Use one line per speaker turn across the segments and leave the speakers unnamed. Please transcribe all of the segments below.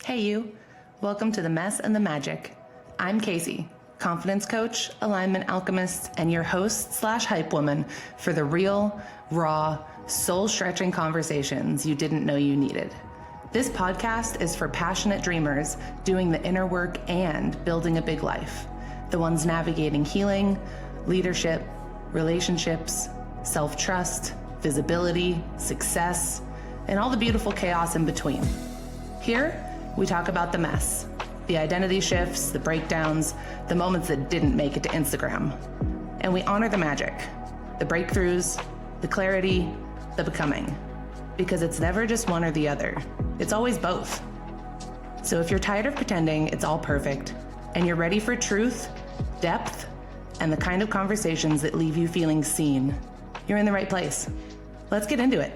Hey you, welcome to The Mess and the Magic. I'm Casey, confidence coach, alignment alchemist, and your host slash hype woman for the real, raw, soul-stretching conversations you didn't know you needed. This podcast is for passionate dreamers doing the inner work and building a big life. The ones navigating healing, leadership, relationships, self-trust, visibility, success, and all the beautiful chaos in between. Here, we talk about the mess, the identity shifts, the breakdowns, the moments that didn't make it to Instagram. And we honor the magic, the breakthroughs, the clarity, the becoming. Because it's never just one or the other. It's always both. So if you're tired of pretending it's all perfect, and you're ready for truth, depth, and the kind of conversations that leave you feeling seen, you're in the right place. Let's get into it.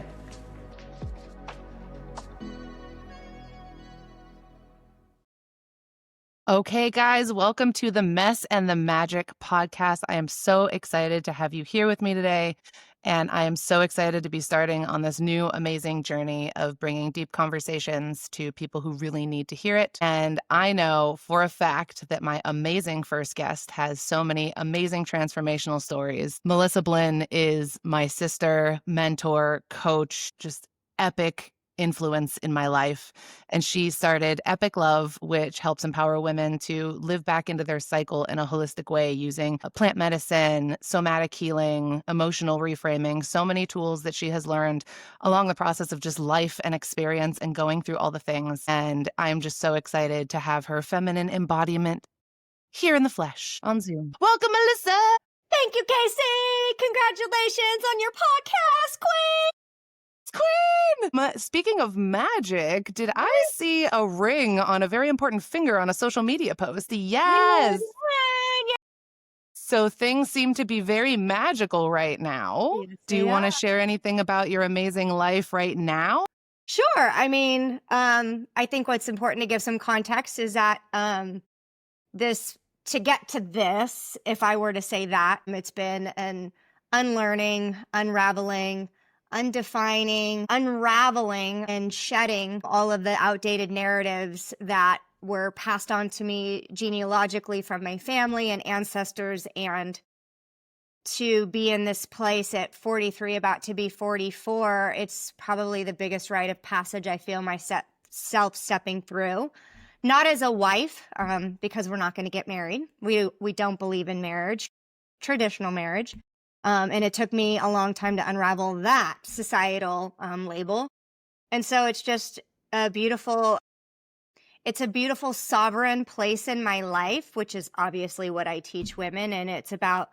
Okay, guys, welcome to the Mess and the Magic podcast. I am so excited to have you here with me today. And I am so excited to be starting on this new amazing journey of bringing deep conversations to people who really need to hear it. And I know for a fact that my amazing first guest has so many amazing transformational stories. Melissa Blynn is my sister, mentor, coach, just epic influence in my life. And she started Epic Love, which helps empower women to live back into their cycle in a holistic way using plant medicine, somatic healing, emotional reframing, so many tools that she has learned along the process of just life and experience and going through all the things. And I'm just so excited to have her feminine embodiment here in the flesh on Zoom. Welcome, Melissa!
Thank you, Casey! Congratulations on your podcast, Queen!
Speaking of magic, did I see a ring on a very important finger on a social media post? Yes. So things seem to be very magical right now. Do you want to share anything about your amazing life right now?
Sure. I mean, I think what's important to give some context is that to get to this, if I were to say that, it's been an unlearning, unraveling, undefining, unraveling, and shedding all of the outdated narratives that were passed on to me genealogically from my family and ancestors. And to be in this place at 43, about to be 44, it's probably the biggest rite of passage I feel myself stepping through. Not as a wife, because we're not going to get married. We don't believe in marriage, traditional marriage. And it took me a long time to unravel that societal label. And so it's just it's a beautiful sovereign place in my life, which is obviously what I teach women. And it's about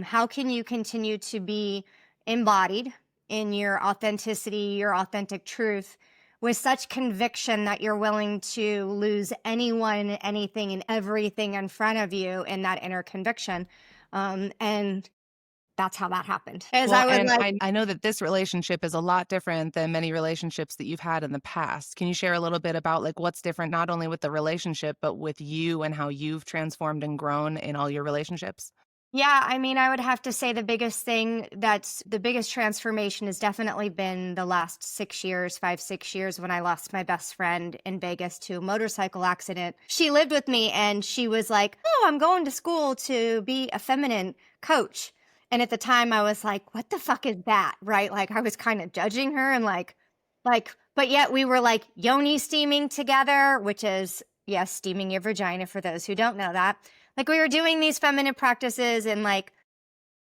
how can you continue to be embodied in your authenticity, your authentic truth, with such conviction that you're willing to lose anyone, anything, and everything in front of you in that inner conviction. And that's how that happened.
I know that this relationship is a lot different than many relationships that you've had in the past. Can you share a little bit about what's different, not only with the relationship, but with you and how you've transformed and grown in all your relationships?
Yeah, I mean, I would have to say the biggest transformation has definitely been the last 6 years, 5-6 years, when I lost my best friend in Vegas to a motorcycle accident. She lived with me and she was like, "Oh, I'm going to school to be a feminine coach." And at the time I was like, "What the fuck is that?" Right? I was kind of judging her and but yet we were yoni steaming together, which is, yes, steaming your vagina for those who don't know that. We were doing these feminine practices and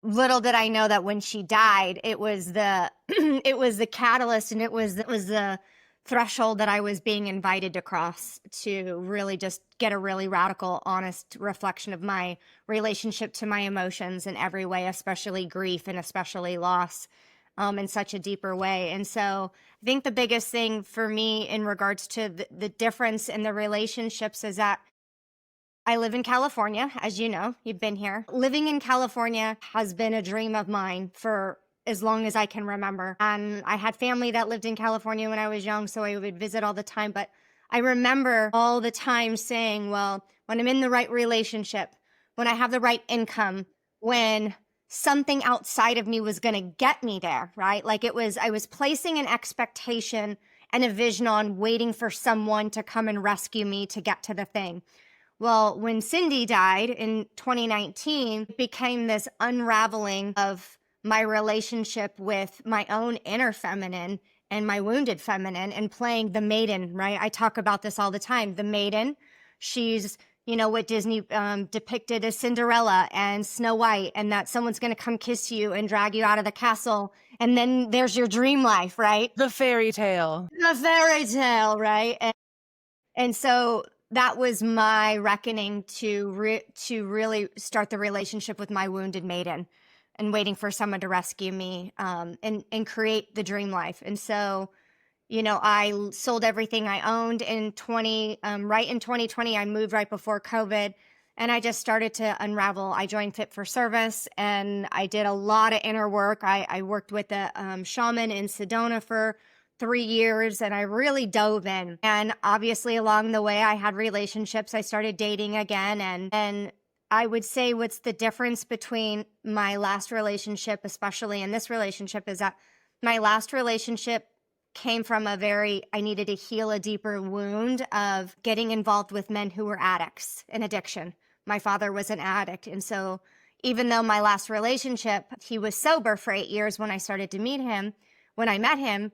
little did I know that when she died, it was the it was the catalyst and it was the threshold that I was being invited to cross to really just get a really radical, honest reflection of my relationship to my emotions in every way, especially grief and especially loss, in such a deeper way. And so I think the biggest thing for me in regards to the difference in the relationships is that I live in California, as you know, you've been here. Living in California has been a dream of mine for as long as I can remember. And I had family that lived in California when I was young, so I would visit all the time. But I remember all the time saying, well, when I'm in the right relationship, when I have the right income, when something outside of me was going to get me there, right? I was placing an expectation and a vision on waiting for someone to come and rescue me to get to the thing. Well, when Cindy died in 2019, it became this unraveling of my relationship with my own inner feminine and my wounded feminine and playing the maiden, right? I talk about this all the time. The maiden, she's, what Disney depicted as Cinderella and Snow White, and that someone's going to come kiss you and drag you out of the castle. And then there's your dream life, right?
The fairy tale.
The fairy tale, right? And so that was my reckoning to really start the relationship with my wounded maiden and waiting for someone to rescue me and create the dream life. And so, I sold everything I owned in 2020. I moved right before COVID, and I just started to unravel. I joined Fit for Service, and I did a lot of inner work. I worked with a shaman in Sedona for 3 years, and I really dove in. And obviously along the way, I had relationships. I started dating again. And I would say what's the difference between my last relationship, especially in this relationship, is that my last relationship came from I needed to heal a deeper wound of getting involved with men who were addicts in addiction. My father was an addict. And so even though my last relationship, he was sober for 8 years when I started to meet him, when I met him,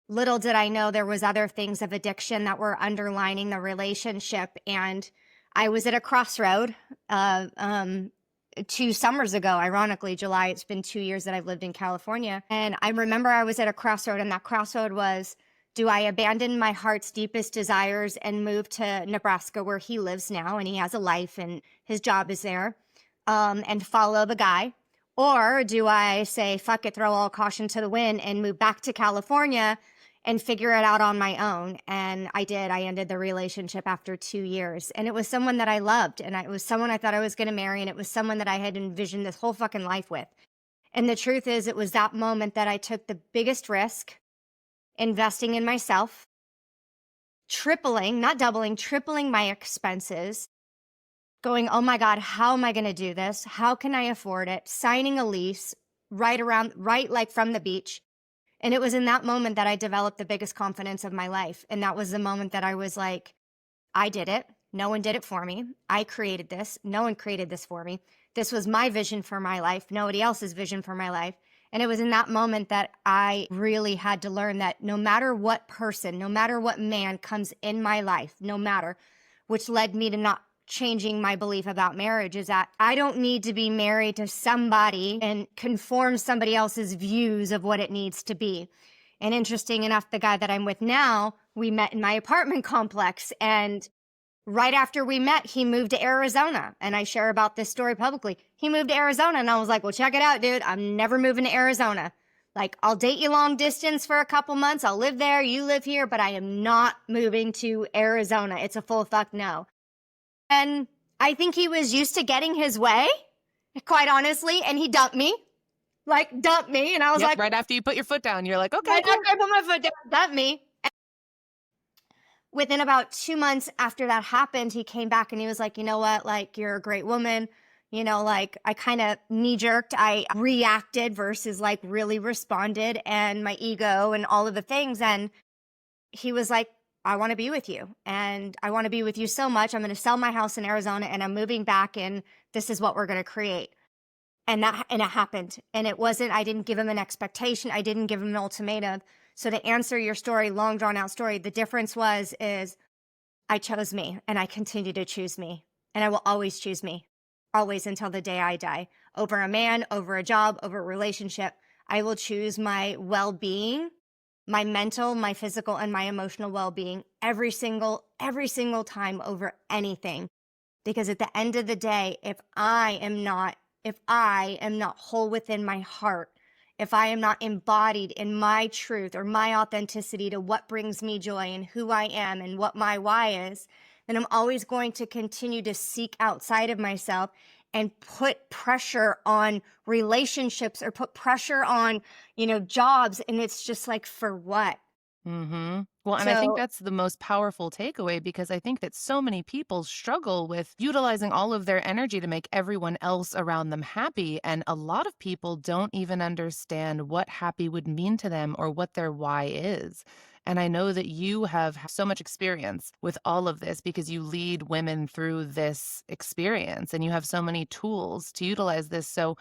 little did I know there was other things of addiction that were underlining the relationship. And I was at a crossroad 2 summers ago, ironically, July. It's been 2 years that I've lived in California. And I remember I was at a crossroad, and that crossroad was, do I abandon my heart's deepest desires and move to Nebraska, where he lives now, and he has a life and his job is there, and follow the guy? Or do I say, fuck it, throw all caution to the wind and move back to California and figure it out on my own? And I did. I ended the relationship after 2 years. And it was someone that I loved. And it was someone I thought I was going to marry. And it was someone that I had envisioned this whole fucking life with. And the truth is, it was that moment that I took the biggest risk, investing in myself, tripling, not doubling, tripling my expenses, going, oh my God, how am I going to do this? How can I afford it? Signing a lease right like from the beach. And it was in that moment that I developed the biggest confidence of my life. And that was the moment that I was like, I did it. No one did it for me. I created this. No one created this for me. This was my vision for my life, nobody else's vision for my life. And it was in that moment that I really had to learn that no matter what person, no matter what man comes in my life, no matter, which led me to not changing my belief about marriage, is that I don't need to be married to somebody and conform somebody else's views of what it needs to be. And interesting enough, the guy that I'm with now, we met in my apartment complex, and right after we met, he moved to Arizona. And I share about this story publicly. He moved to Arizona, and I was like, well, check it out, dude. I'm never moving to Arizona. Like, I'll date you long distance for a couple months. I'll live there. You live here, but I am not moving to Arizona. It's a full fuck no. And I think he was used to getting his way, quite honestly, and he dumped me. And I was like,
right after you put your foot down, you're like, okay,
right
cool.
after I put my foot down, dumped me. And within about 2 months after that happened, he came back and he was like, you know what, like, you're a great woman. Like, I kind of knee-jerked. I reacted versus like really responded, and my ego and all of the things. And he was like, I want to be with you, and I want to be with you so much. I'm going to sell my house in Arizona, and I'm moving back, and this is what we're going to create. And it happened. And it wasn't, I didn't give him an expectation. I didn't give him an ultimatum. So to answer your story, long drawn out story, the difference is I chose me, and I continue to choose me, and I will always choose me, always, until the day I die, over a man, over a job, over a relationship. I will choose my well-being, my mental, my physical, and my emotional well-being every single time over anything. Because at the end of the day, if I am not whole within my heart, if I am not embodied in my truth or my authenticity to what brings me joy and who I am and what my why is, then I'm always going to continue to seek outside of myself and put pressure on relationships or put pressure on, jobs. And it's just like, for what?
Mm-hmm. Well, and I think that's the most powerful takeaway, because I think that so many people struggle with utilizing all of their energy to make everyone else around them happy. And a lot of people don't even understand what happy would mean to them or what their why is. And I know that you have so much experience with all of this because you lead women through this experience and you have so many tools to utilize this. So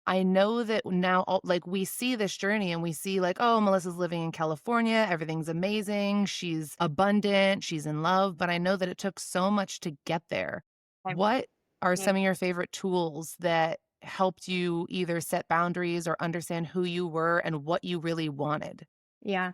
I know that now, like, we see this journey and we see, like, oh, Melissa's living in California. Everything's amazing. She's abundant. She's in love. But I know that it took so much to get there.
I-
What are some of your favorite tools that helped you either set boundaries or understand who you were and what you really wanted?
Yeah.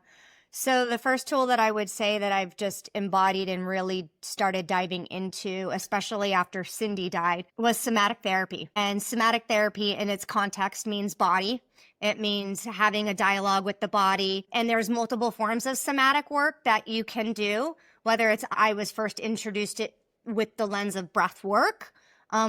So the first tool that I would say that I've just embodied and really started diving into, especially after Cindy died, was somatic therapy. And somatic therapy in its context means body. It means having a dialogue with the body. And there's multiple forms of somatic work that you can do, whether it's I was first introduced it with the lens of breath work,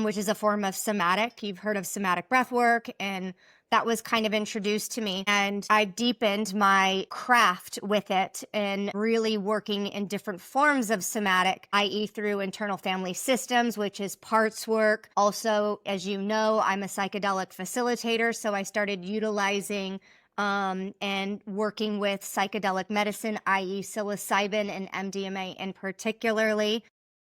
which is a form of somatic. You've heard of somatic breath work, and that was kind of introduced to me. And I've deepened my craft with it and really working in different forms of somatic, i.e. through internal family systems, which is parts work. Also, as you know, I'm a psychedelic facilitator, so I started utilizing and working with psychedelic medicine, i.e. psilocybin and MDMA in particularly,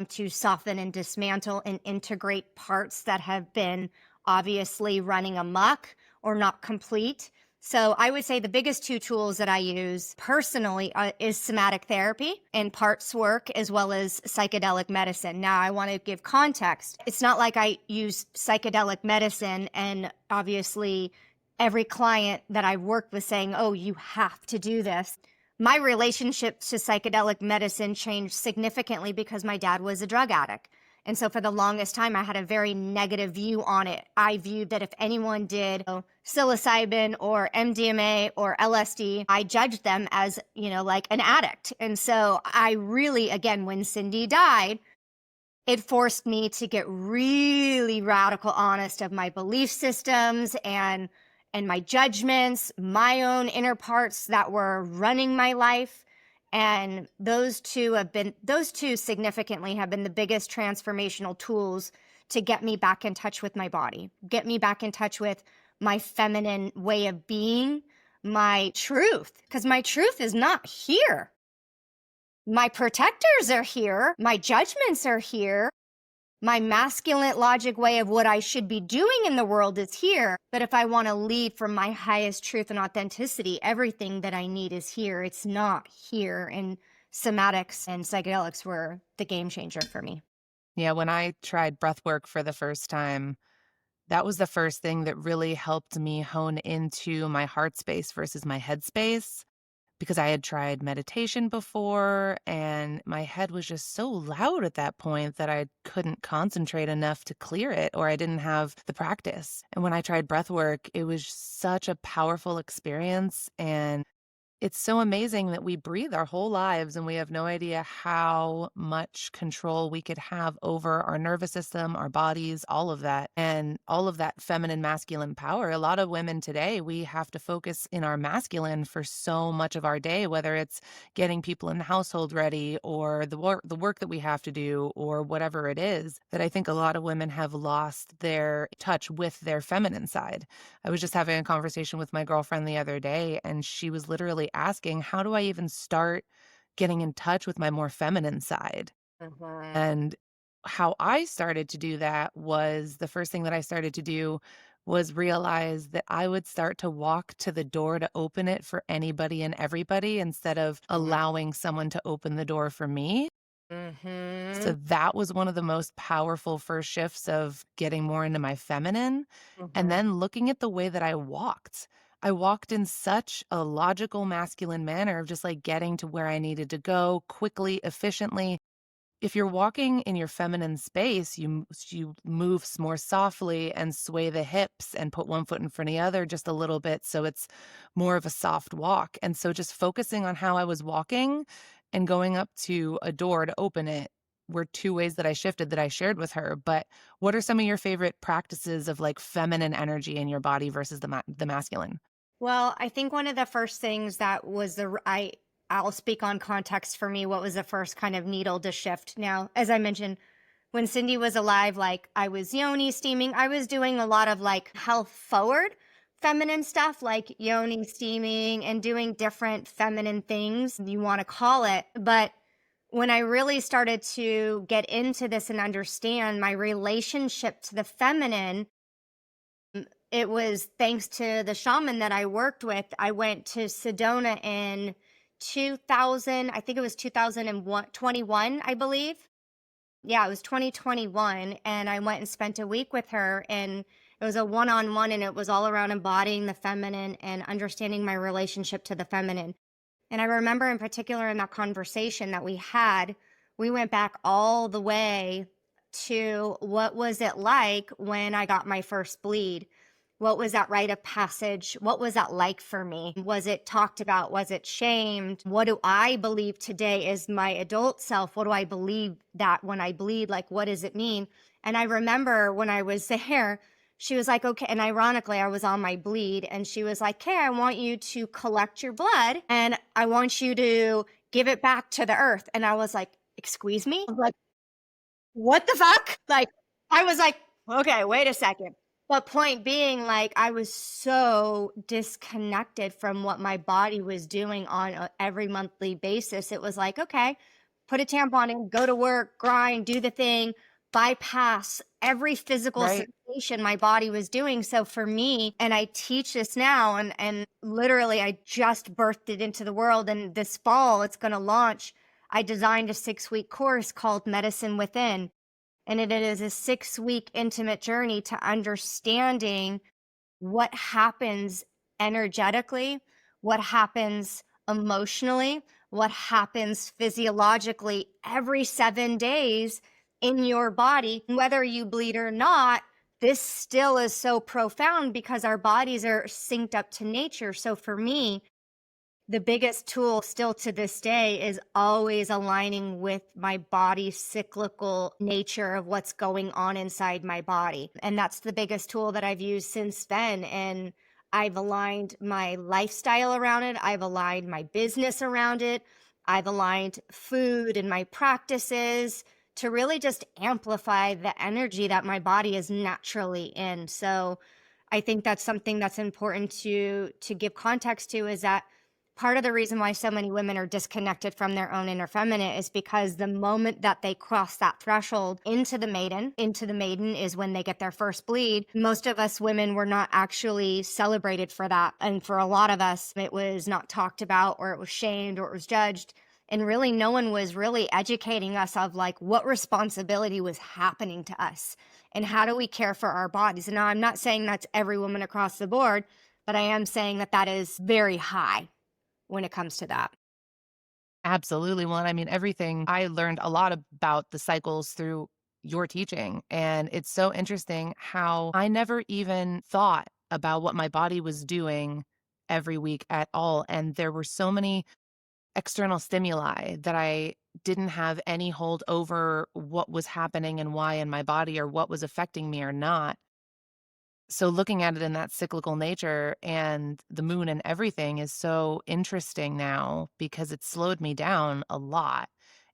to soften and dismantle and integrate parts that have been obviously running amok or not complete. So I would say the biggest two tools that I use personally is somatic therapy and parts work, as well as psychedelic medicine. Now, I want to give context. It's not like I use psychedelic medicine and obviously every client that I've worked with saying, oh, you have to do this. My relationship to psychedelic medicine changed significantly because my dad was a drug addict. And so for the longest time, I had a very negative view on it. I viewed that if anyone did psilocybin or MDMA or LSD, I judged them as, like an addict. And so I really, again, when Cindy died, it forced me to get really radical honest of my belief systems and my judgments, my own inner parts that were running my life. And those two significantly have been the biggest transformational tools to get me back in touch with my body, get me back in touch with my feminine way of being, my truth, because my truth is not here. My protectors are here. My judgments are here. My masculine logic way of what I should be doing in the world is here. But if I want to lead from my highest truth and authenticity, everything that I need is here. It's not here. And somatics and psychedelics were the game changer for me.
Yeah, when I tried breath work for the first time, that was the first thing that really helped me hone into my heart space versus my head space. Because I had tried meditation before and my head was just so loud at that point that I couldn't concentrate enough to clear it, or I didn't have the practice. And when I tried breath work, it was such a powerful experience. And it's so amazing that we breathe our whole lives and we have no idea how much control we could have over our nervous system, our bodies, all of that, and all of that feminine, masculine power. A lot of women today, we have to focus in our masculine for so much of our day, whether it's getting people in the household ready or the work that we have to do or whatever it is, that I think a lot of women have lost their touch with their feminine side. I was just having a conversation with my girlfriend the other day, and she was literally asking, how do I even start getting in touch with my more feminine side? And how I started to do that was the first thing that I started to do was realize that I would start to walk to the door to open it for anybody and everybody instead of allowing someone to open the door for me. So that was one of the most powerful first shifts of getting more into my feminine. And then looking at the way that I walked in such a logical masculine manner of just like getting to where I needed to go quickly, efficiently. If you're walking in your feminine space, you move more softly and sway the hips and put one foot in front of the other just a little bit so it's more of a soft walk. And so just focusing on how I was walking and going up to a door to open it were two ways that I shifted that I shared with her. But what are some of your favorite practices of like feminine energy in your body versus the masculine?
Well, I think one of the first things that was I'll speak on context for me. What was the first kind of needle to shift? Now, as I mentioned, when Cindy was alive, like I was yoni steaming, I was doing a lot of like health forward feminine stuff like yoni steaming and doing different feminine things you want to call it. But when I really started to get into this and understand my relationship to the feminine, it was thanks to the shaman that I worked with. I went to Sedona in 2000, I think it was 2021, I believe. Yeah, it was 2021. And I went and spent a week with her, and it was a one-on-one, and it was all around embodying the feminine and understanding my relationship to the feminine. And I remember in particular in that conversation that we had, we went back all the way to what was it like when I got my first bleed? What was that rite of passage? What was that like for me? Was it talked about? Was it shamed? What do I believe today is my adult self? What do I believe that when I bleed? Like, what does it mean? And I remember when I was there, she was like, okay. And ironically, I was on my bleed, and she was like, okay, I want you to collect your blood and I want you to give it back to the earth. And I was like, excuse me? I was like, what the fuck? Like, I was like, okay, wait a second. But point being, like, I was so disconnected from what my body was doing on every monthly basis. It was like, okay, put a tampon in, go to work, grind, do the thing, bypass every physical sensation my body was doing. So for me, and I teach this now, and literally I just birthed it into the world, and this fall it's going to launch. I designed a 6-week course called Medicine Within. And it is a 6-week intimate journey to understanding what happens energetically, what happens emotionally, what happens physiologically every 7 days in your body. Whether you bleed or not, this still is so profound because our bodies are synced up to nature. So for me, the biggest tool still to this day is always aligning with my body's cyclical nature of what's going on inside my body. And that's the biggest tool that I've used since then. And I've aligned my lifestyle around it. I've aligned my business around it. I've aligned food and my practices to really just amplify the energy that my body is naturally in. So I think that's something that's important to give context to, is that part of the reason why so many women are disconnected from their own inner feminine is because the moment that they cross that threshold into the maiden is when they get their first bleed. Most of us women were not actually celebrated for that. And for a lot of us, it was not talked about, or it was shamed, or it was judged. And really, no one was really educating us of like what responsibility was happening to us and how do we care for our bodies. And now I'm not saying that's every woman across the board, but I am saying that that is very high when it comes to that.
Absolutely. Well, I mean, everything I learned a lot about the cycles through your teaching. And it's so interesting how I never even thought about what my body was doing every week at all. And there were so many external stimuli that I didn't have any hold over what was happening and why in my body, or what was affecting me or not. So looking at it in that cyclical nature and the moon and everything is so interesting now, because it slowed me down a lot.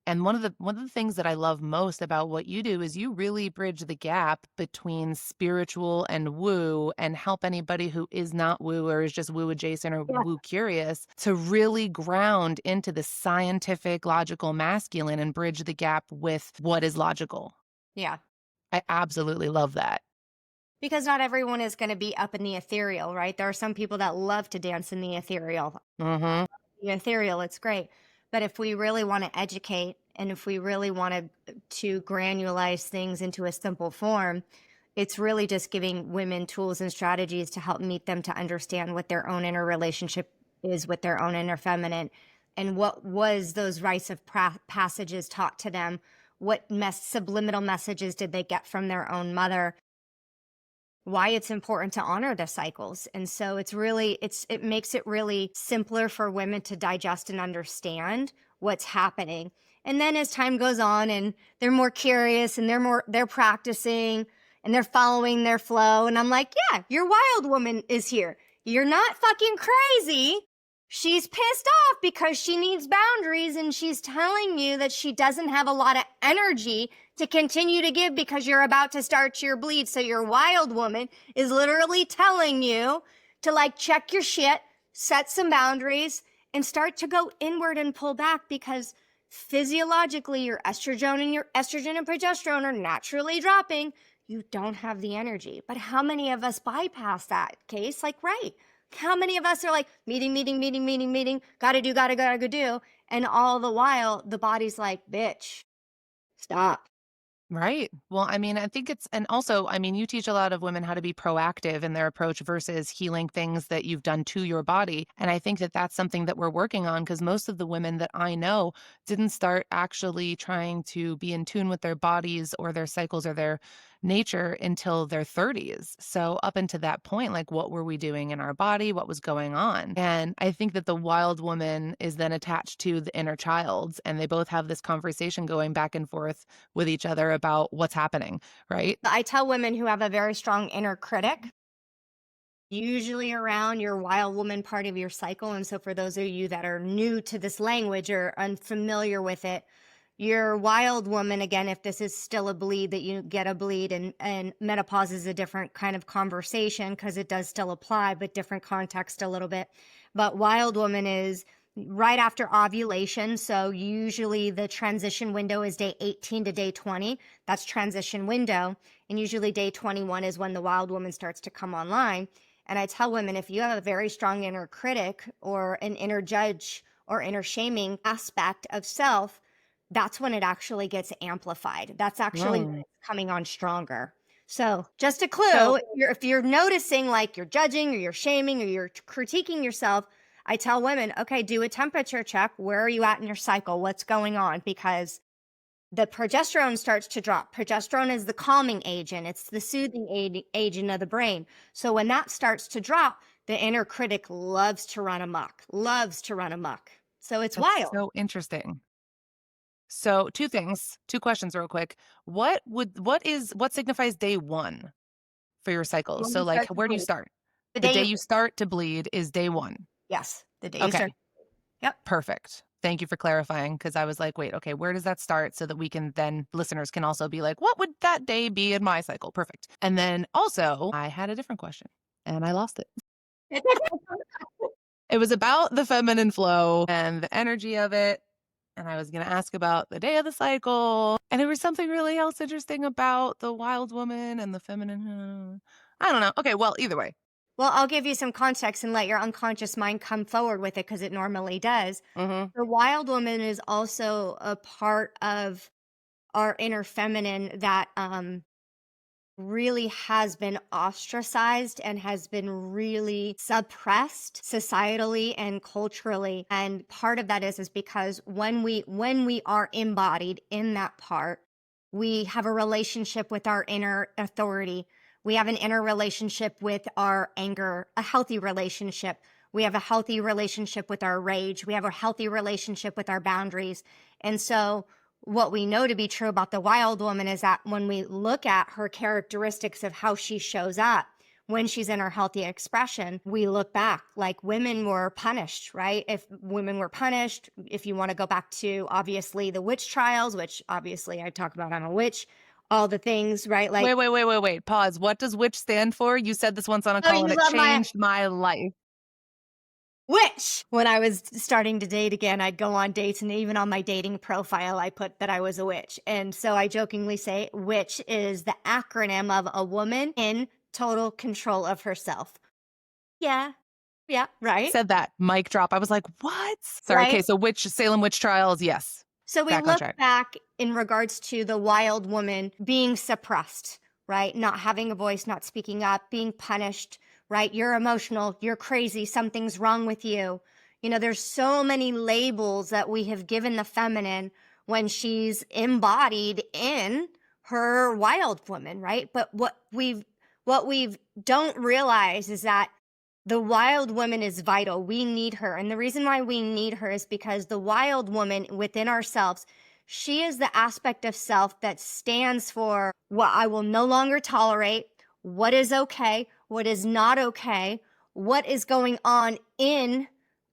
And one of the things that I love most about what you do is you really bridge the gap between spiritual and woo, and help anybody who is not woo or is just woo adjacent or
Yeah.
woo curious to really ground into the scientific, logical masculine and bridge the gap with what is logical.
Yeah.
I absolutely love that.
Because not everyone is going to be up in the ethereal, right? There are some people that love to dance in the ethereal.
Mm-hmm.
The ethereal, it's great. But if we really want to educate, and if we really want to granulize things into a simple form, it's really just giving women tools and strategies to help meet them to understand what their own inner relationship is with their own inner feminine, and what was those rites of passages taught to them. What subliminal messages did they get from their own mother? Why it's important to honor the cycles. And so it makes it really simpler for women to digest and understand what's happening. And then as time goes on and they're more curious and they're practicing and they're following their flow. And I'm like, yeah, your wild woman is here. You're not fucking crazy. She's pissed off because she needs boundaries, and she's telling you that she doesn't have a lot of energy to continue to give because you're about to start your bleed. So your wild woman is literally telling you to like check your shit, set some boundaries, and start to go inward and pull back, because physiologically your estrogen and progesterone are naturally dropping. You don't have the energy. But how many of us bypass that case? Like, right. How many of us are like meeting, gotta do. And all the while the body's like, bitch, stop.
Right. Well, I mean, I think and also, I mean, you teach a lot of women how to be proactive in their approach versus healing things that you've done to your body. And I think that that's something that we're working on, because most of the women that I know didn't start actually trying to be in tune with their bodies or their cycles or their nature until their 30s. So up until that point, like, what were we doing in our body? What was going on? And I think that the wild woman is then attached to the inner child, and they both have this conversation going back and forth with each other about what's happening, right?
I tell women who have a very strong inner critic, usually around your wild woman part of your cycle. And so for those of you that are new to this language or unfamiliar with it, your wild woman, again, if this is still a bleed, that you get a bleed, and menopause is a different kind of conversation because it does still apply, but different context a little bit. But wild woman is right after ovulation. So usually the transition window is day 18 to day 20. That's transition window. And usually day 21 is when the wild woman starts to come online. And I tell women, if you have a very strong inner critic or an inner judge or inner shaming aspect of self, that's when it actually gets amplified. That's actually when it's coming on stronger. So just a clue,
So-
if you're noticing like you're judging or you're shaming or you're critiquing yourself, I tell women, okay, do a temperature check. Where are you at in your cycle? What's going on? Because the progesterone starts to drop. Progesterone is the calming agent. It's the soothing agent of the brain. So when that starts to drop, the inner critic loves to run amok. So it's
That's
wild.
so interesting. So two questions real quick. What signifies day one for your cycle?
When
So
you
like,
start to
where do you
bleed.
start?
The
The
day
day
you
you start to bleed is day one.
Yes, the day you
Okay.
start. Yep.
Perfect. Thank you for clarifying, because I was like, wait, okay, where does that start? So that we can then, listeners can also be like, what would that day be in my cycle? Perfect. And then also, I had a different question and I lost it. It was about the feminine flow and the energy of it. And I was going to ask about the day of the cycle. And there was something really else interesting about the wild woman and the feminine. I don't know. Okay, well, either way.
Well, I'll give you some context and let your unconscious mind come forward with it, because it normally does.
Mm-hmm.
The wild woman is also a part of our inner feminine that really has been ostracized and has been really suppressed societally and culturally. And part of that is because when we are embodied in that part, we have a relationship with our inner authority. We have an inner relationship with our anger, a healthy relationship. We have a healthy relationship with our rage. We have a healthy relationship with our boundaries. And so what we know to be true about the wild woman is that when we look at her characteristics of how she shows up when she's in her healthy expression, we look back like women were punished, right? If women were punished, if you want to go back to obviously the witch trials, which obviously I talk about, I'm a witch, all the things, right? Like,
Wait. Pause. What does witch stand for? You said this once on a call and
you
it
love
changed my life.
Which, when I was starting to date again, I'd go on dates, and even on my dating profile, I put that I was a witch. And so I jokingly say, witch is the acronym of a woman in total control of herself. Yeah. Yeah. Right.
Said that. Mic drop. I was like, what? Sorry.
Right.
Okay. So Salem witch trials. Yes.
So we
Back on
look
track.
back in regards to the wild woman being suppressed, right? Not having a voice, not speaking up, being punished, right? You're emotional, you're crazy, something's wrong with you. You know, there's so many labels that we have given the feminine when she's embodied in her wild woman, right? But what we've don't realize is that the wild woman is vital. We need her. And the reason why we need her is because the wild woman within ourselves, she is the aspect of self that stands for what I will no longer tolerate, what is okay, what is not okay, what is going on in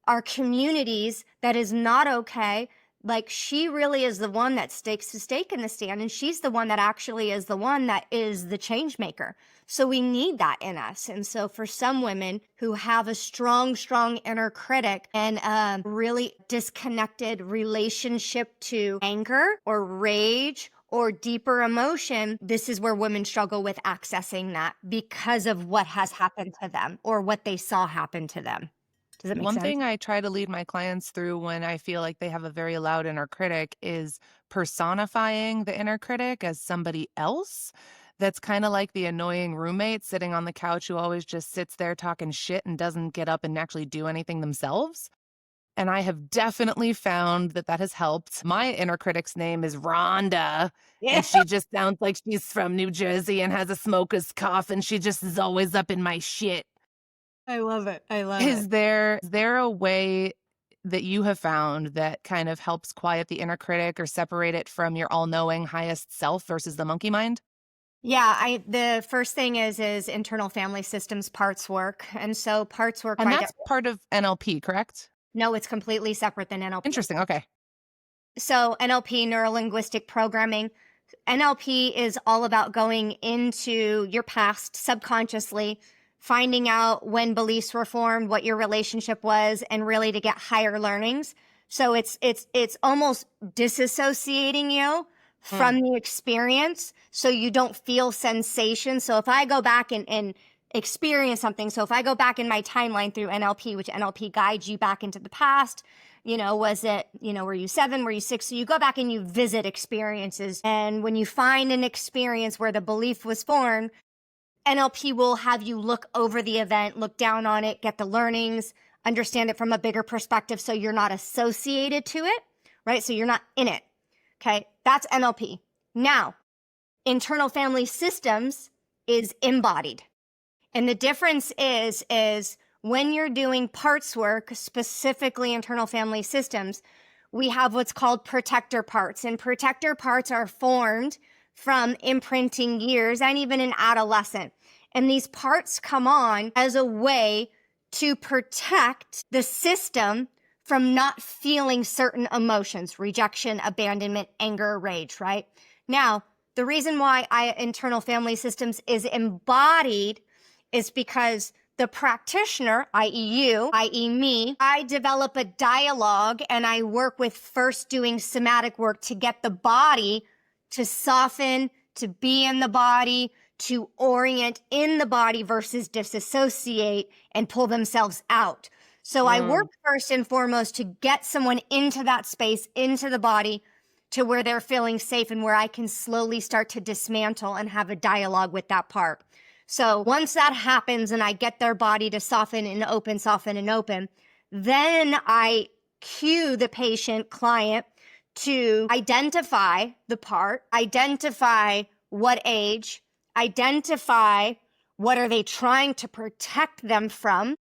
our communities that is not okay, Like, she really is the one that stakes the stake in the stand, and she's the one that actually is the one that is the change maker. So we need that in us. And so for some women who have a strong, strong inner critic and a really disconnected relationship to anger or rage or deeper emotion, this is where women struggle with accessing that because of what has happened to them or what they saw happen to them. Does that make
One
sense?
thing I try to lead my clients through when I feel like they have a very loud inner critic is personifying the inner critic as somebody else. That's kind of like the annoying roommate sitting on the couch who always just sits there talking shit and doesn't get up and actually do anything themselves. And I have definitely found that that has helped. My inner critic's name is Rhonda,
Yeah.
and she just sounds like she's from New Jersey and has a smoker's cough, and she just is always up in my shit.
I love it. I love
Is there a way that you have found that kind of helps quiet the inner critic or separate it from your all-knowing highest self versus the monkey mind?
Yeah, the first thing is internal family systems parts work. And so parts work
And that's part of NLP, correct?
no, it's completely separate than NLP.
Interesting. Okay.
So NLP, neuro-linguistic programming, NLP is all about going into your past subconsciously, finding out when beliefs were formed, what your relationship was, and really to get higher learnings. So it's almost disassociating you from the experience so you don't feel sensation. So if I go back and experience something, so if I go back in my timeline through NLP, which NLP guides you back into the past, was it, were you 7, were you 6? So you go back and you visit experiences. And when you find an experience where the belief was formed, NLP will have you look over the event, look down on it, get the learnings, understand it from a bigger perspective so you're not associated to it, right? So you're not in it. Okay, that's NLP. Now, internal family systems is embodied. And the difference is when you're doing parts work, specifically internal family systems, we have what's called protector parts. And protector parts are formed from imprinting years and even an adolescent. And these parts come on as a way to protect the system from not feeling certain emotions, rejection, abandonment, anger, rage, right? Now, the reason why internal family systems is embodied is because the practitioner, i.e. you, i.e. me, I develop a dialogue and I work with first doing somatic work to get the body to soften, to be in the body, to orient in the body versus disassociate and pull themselves out. So I work first and foremost to get someone into that space, into the body, to where they're feeling safe and where I can slowly start to dismantle and have a dialogue with that part. So once that happens and I get their body to soften and open, then I cue the patient client to identify the part, identify what age, identify what are they trying to protect them from.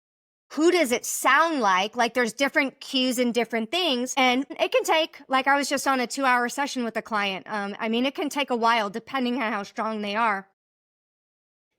Who does it sound like? Like there's different cues and different things. And it can take, like I was just on a 2-hour session with a client. It can take a while depending on how strong they are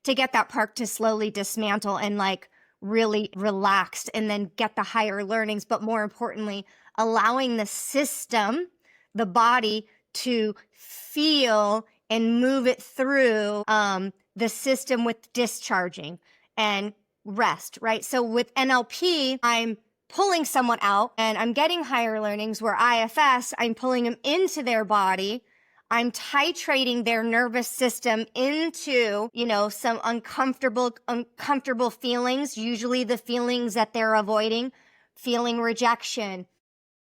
to get that part to slowly dismantle and like really relaxed and then get the higher learnings. But more importantly, allowing the system, the body to feel and move it through the system with discharging and rest, right? So with NLP, I'm pulling someone out and I'm getting higher learnings, where IFS, I'm pulling them into their body. I'm titrating their nervous system into, some uncomfortable feelings, usually the feelings that they're avoiding, feeling rejection,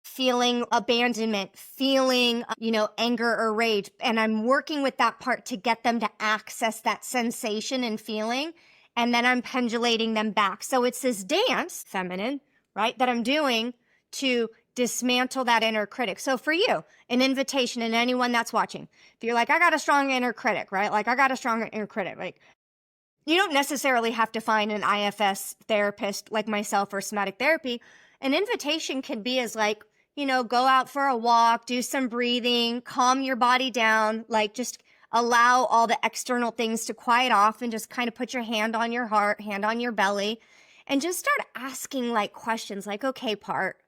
feeling abandonment, feeling, anger or rage. And I'm working with that part to get them to access that sensation and feeling. And then I'm pendulating them back. So it's this dance, feminine, right, that I'm doing to dismantle that inner critic. So for you, an invitation, and anyone that's watching, if you're like, I got a strong inner critic, right? Like I got a strong inner critic. Like you don't necessarily have to find an IFS therapist like myself or somatic therapy. An invitation can be as like, go out for a walk, do some breathing, calm your body down, like just allow all the external things to quiet off and just kind of put your hand on your heart, hand on your belly, and just start asking like questions like, okay, part,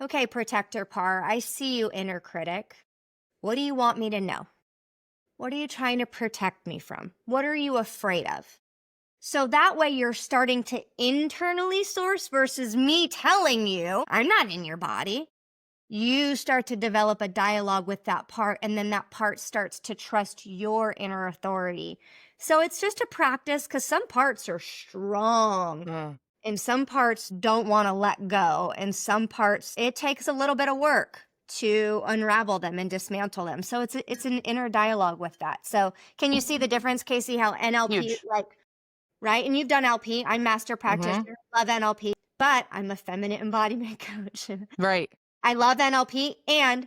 Okay, protector par, I see you, inner critic. What do you want me to know? What are you trying to protect me from? What are you afraid of? So that way you're starting to internally source versus me telling you, I'm not in your body. You start to develop a dialogue with that part, and then that part starts to trust your inner authority. So it's just a practice because some parts are strong and some parts don't want to let go. And some parts, it takes a little bit of work to unravel them and dismantle them. So it's an inner dialogue with that. So can you see the difference, Casey, how NLP,
Huge.
like, right? And you've done LP. I'm master practitioner, love NLP, but I'm a feminine embodiment coach.
Right.
I love NLP and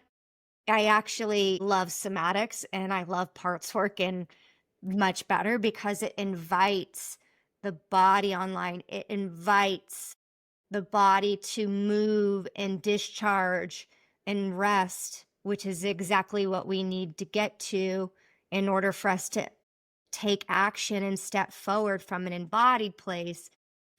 I actually love somatics and I love parts work and much better because it invites the body online. It invites the body to move and discharge and rest, which is exactly what we need to get to in order for us to take action and step forward from an embodied place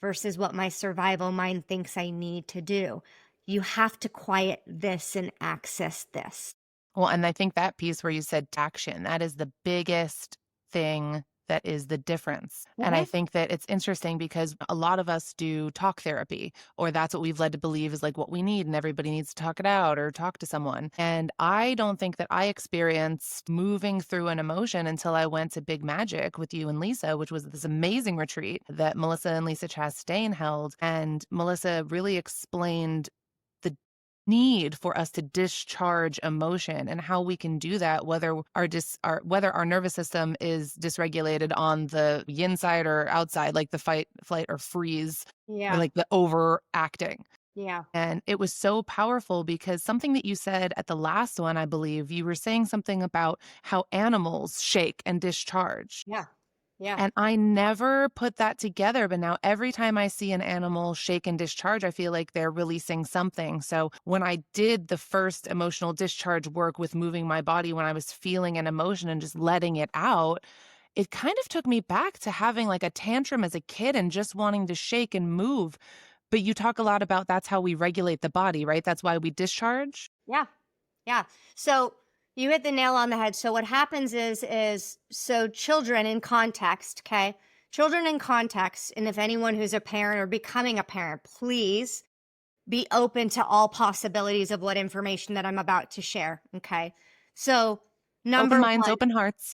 versus what my survival mind thinks I need to do. You have to quiet this and access this.
Well, and I think that piece where you said action, that is the biggest thing that is the difference. And I think that it's interesting because a lot of us do talk therapy, or that's what we've led to believe is like what we need, and everybody needs to talk it out or talk to someone. And I don't think that I experienced moving through an emotion until I went to Big Magic with you and Lisa, which was this amazing retreat that Melissa and Lisa Chastain held. And Melissa really explained the need for us to discharge emotion and how we can do that, whether whether our nervous system is dysregulated on the yin side or outside, like the fight, flight, or freeze, or
Yeah.
like the overacting.
Yeah.
And it was so powerful because something that you said at the last one, I believe you were saying something about how animals shake and discharge.
Yeah. Yeah.
And I never put that together, but now every time I see an animal shake and discharge, I feel like they're releasing something. So when I did the first emotional discharge work with moving my body, when I was feeling an emotion and just letting it out, it kind of took me back to having like a tantrum as a kid and just wanting to shake and move. But you talk a lot about that's how we regulate the body, right? That's why we discharge.
Yeah. Yeah. So you hit the nail on the head. So what happens is so children in context, okay? Children in context, and if anyone who's a parent or becoming a parent, please be open to all possibilities of what information that I'm about to share, okay? So number
Open minds,
one,
open hearts.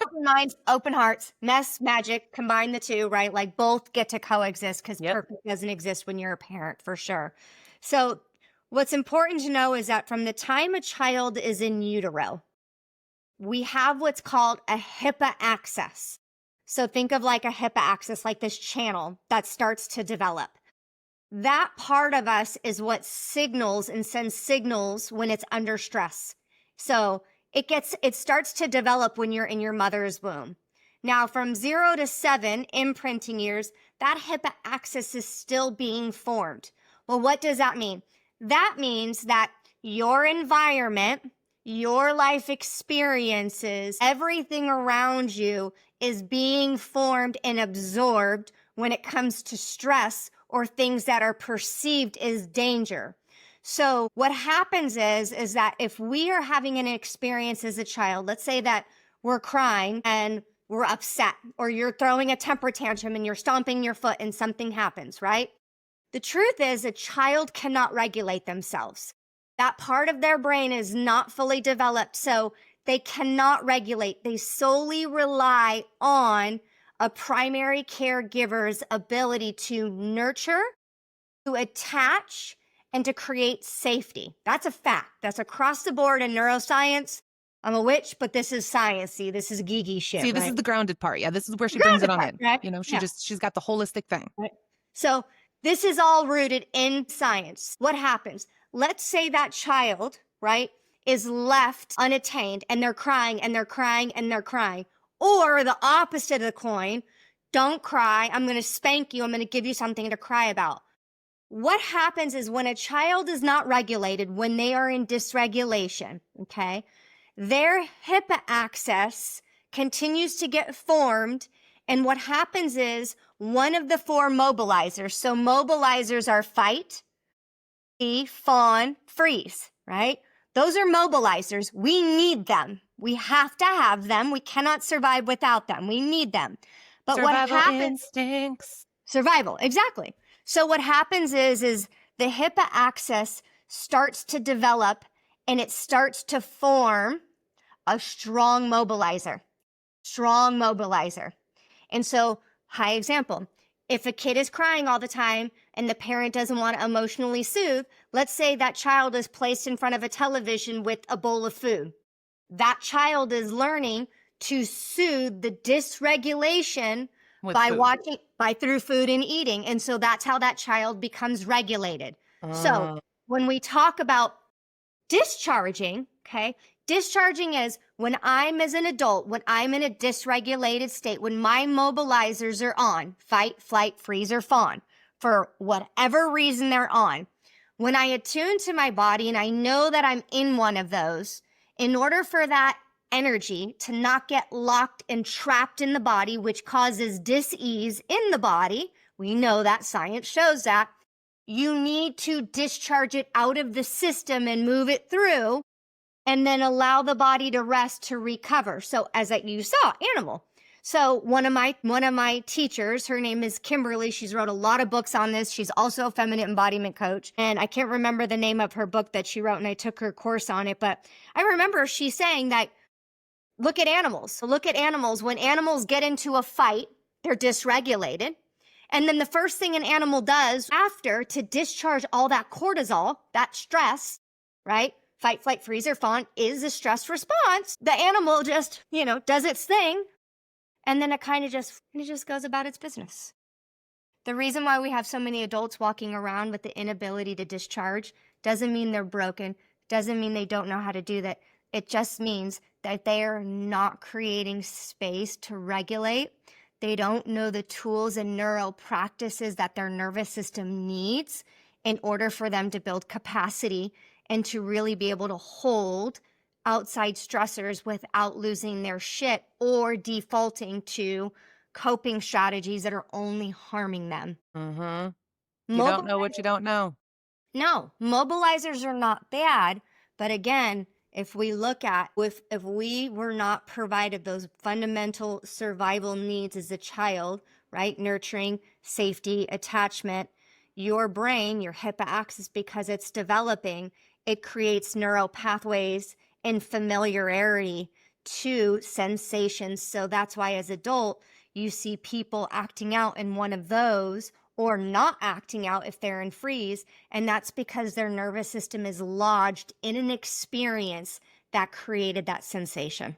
open minds, open hearts, mess, magic, combine the two, right? Like both get to coexist because
Yep.
perfect doesn't exist when you're a parent for sure. So what's important to know is that from the time a child is in utero, we have what's called a HIPAA axis. So think of like a HIPAA axis, like this channel that starts to develop. That part of us is what signals and sends signals when it's under stress. So it starts to develop when you're in your mother's womb. Now, from 0 to 7 imprinting years, that HIPAA axis is still being formed. Well, what does that mean? That means that your environment, your life experiences, everything around you is being formed and absorbed when it comes to stress or things that are perceived as danger. So what happens is that if we are having an experience as a child, let's say that we're crying and we're upset, or you're throwing a temper tantrum and you're stomping your foot and something happens, right? The truth is a child cannot regulate themselves. That part of their brain is not fully developed, so they cannot regulate. They solely rely on a primary caregiver's ability to nurture, to attach, and to create safety. That's a fact. That's across the board in neuroscience. I'm a witch, but this is sciencey. This is geeky shit.
See, this
right?
is the grounded part. Yeah, this is where she brings it on in.
Right?
You know,
Yeah.
she's got the holistic thing.
Right. So this is all rooted in science. What happens? Let's say that child, right, is left unattained and they're crying and they're crying and they're crying. Or the opposite of the coin, don't cry. I'm going to spank you. I'm going to give you something to cry about. What happens is when a child is not regulated, when they are in dysregulation, okay, their HIPAA axis continues to get formed. And what happens is one of the 4 mobilizers, so mobilizers are fight, fawn, freeze, right? Those are mobilizers. We need them. We have to have them. We cannot survive without them. We need them. But what
Survival
happens?
instincts.
Survival, exactly. So what happens is the HIPAA axis starts to develop and it starts to form a strong mobilizer. Strong mobilizer. And so, high example, if a kid is crying all the time and the parent doesn't want to emotionally soothe, let's say that child is placed in front of a television with a bowl of food. That child is learning to soothe the dysregulation
With
by
food.
watching, by through food and eating. And so that's how that child becomes regulated. So when we talk about discharging, okay, discharging is when I'm as an adult, when I'm in a dysregulated state, when my mobilizers are on, fight, flight, freeze, or fawn, for whatever reason they're on. When I attune to my body and I know that I'm in one of those, in order for that energy to not get locked and trapped in the body, which causes dis-ease in the body, we know that science shows that, you need to discharge it out of the system and move it through and then allow the body to rest to recover. So as you saw, animal. So one of my teachers, her name is Kimberly. She's wrote a lot of books on this. She's also a feminine embodiment coach. And I can't remember the name of her book that she wrote, and I took her course on it. But I remember she saying that, look at animals. So look at animals. When animals get into a fight, they're dysregulated. And then the first thing an animal does after to discharge all that cortisol, that stress, right? Fight, flight, freeze, or fawn is a stress response. The animal just, does its thing. And then it kind of just goes about its business. The reason why we have so many adults walking around with the inability to discharge doesn't mean they're broken, doesn't mean they don't know how to do that. It just means that they are not creating space to regulate. They don't know the tools and neural practices that their nervous system needs in order for them to build capacity and to really be able to hold outside stressors without losing their shit or defaulting to coping strategies that are only harming them.
You don't know what you don't know.
No, mobilizers are not bad, but again, if we look at if we were not provided those fundamental survival needs as a child, right? Nurturing, safety, attachment, your brain, your HIPAA axis, because it's developing, it creates neural pathways and familiarity to sensations. So that's why as adult, you see people acting out in one of those or not acting out if they're in freeze. And that's because their nervous system is lodged in an experience that created that sensation.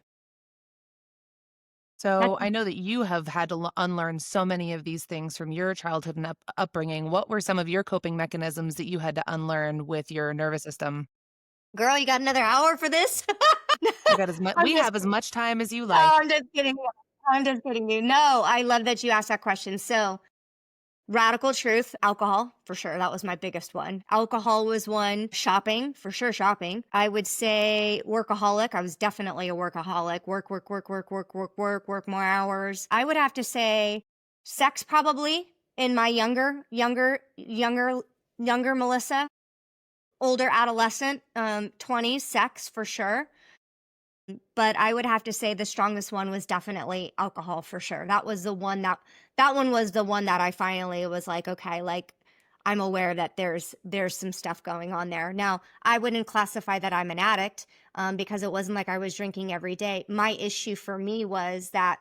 So I know that you have had to unlearn so many of these things from your childhood and upbringing. What were some of your coping mechanisms that you had to unlearn with your nervous system?
Girl, you got another hour for this?
I got as much. We have as much time as you
Oh,
like.
I'm just kidding. I'm just kidding you. No, I love that you asked that question. So radical truth, alcohol, for sure. That was my biggest one. Alcohol was one. Shopping, for sure, shopping. I would say workaholic. I was definitely a workaholic. Work more hours. I would have to say sex probably in my younger Melissa. Older adolescent, 20s, sex for sure. But I would have to say the strongest one was definitely alcohol for sure. That was the one that was the one that I finally was like, okay, like I'm aware that there's some stuff going on there. Now, I wouldn't classify that I'm an addict because it wasn't like I was drinking every day. My issue for me was that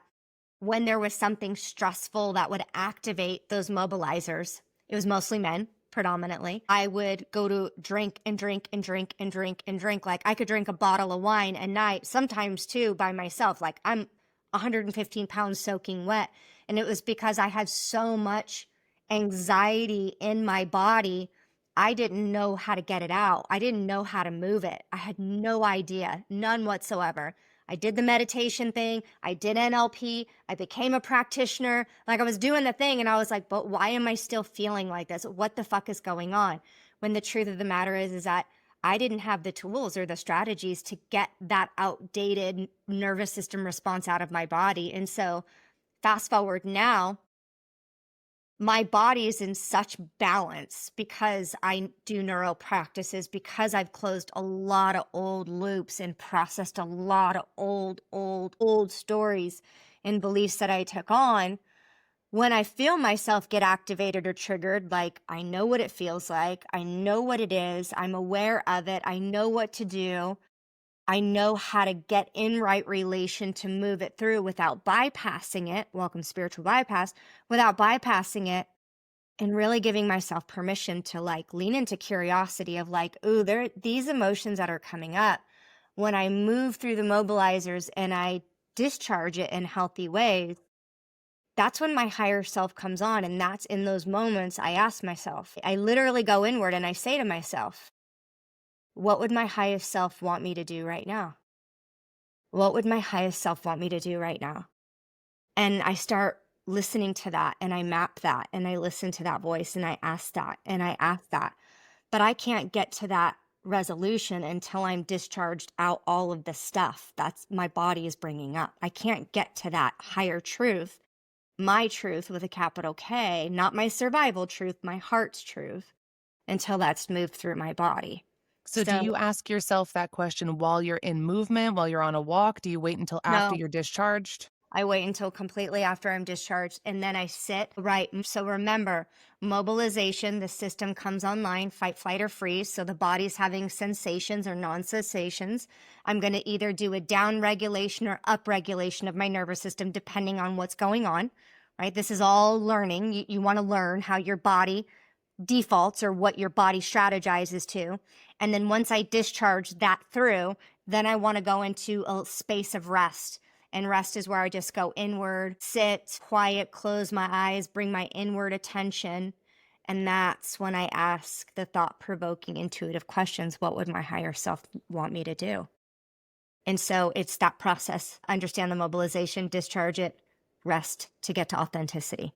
when there was something stressful that would activate those mobilizers, it was mostly men predominantly. I would go to drink and drink and drink and drink and drink. Like I could drink a bottle of wine a night, sometimes too by myself. Like I'm 115 pounds soaking wet. And it was because I had so much anxiety in my body. I didn't know how to get it out. I didn't know how to move it. I had no idea, none whatsoever. I did the meditation thing. I did NLP. I became a practitioner. Like I was doing the thing and I was like, but why am I still feeling like this? What the fuck is going on? When the truth of the matter is that I didn't have the tools or the strategies to get that outdated nervous system response out of my body. And so fast forward now, my body is in such balance because I do neural practices, because I've closed a lot of old loops and processed a lot of old stories and beliefs that I took on. When I feel myself get activated or triggered, like I know what it feels like, I know what it is, I'm aware of it, I know what to do, I know how to get in right relation to move it through without bypassing it. Welcome, spiritual bypass, without bypassing it, and really giving myself permission to like lean into curiosity of like, ooh, there these emotions that are coming up. When I move through the mobilizers and I discharge it in healthy ways, that's when my higher self comes on. And that's in those moments I ask myself, I literally go inward and I say to myself, what would my highest self want me to do right now? What would my highest self want me to do right now? And I start listening to that and I map that and I listen to that voice and I ask that and I ask that. But I can't get to that resolution until I'm discharged out all of the stuff that's my body is bringing up. I can't get to that higher truth, my truth with a capital K, not my survival truth, my heart's truth, until that's moved through my body.
So do
So,
you ask yourself that question while you're in movement, while you're on a walk? Do you wait until after
no,
you're discharged?
I wait until completely after I'm discharged and then I sit. Right. So remember, mobilization, the system comes online, fight, flight, or freeze. So the body's having sensations or non sensations. I'm going to either do a down regulation or up regulation of my nervous system, depending on what's going on. Right. This is all learning. You want to learn how your body defaults or what your body strategizes to. And then once I discharge that through, then I want to go into a space of rest. And rest is where I just go inward, sit, quiet, close my eyes, bring my inward attention. And that's when I ask the thought provoking, intuitive questions. What would my higher self want me to do? And so it's that process. Understand the mobilization, discharge it, rest to get to authenticity.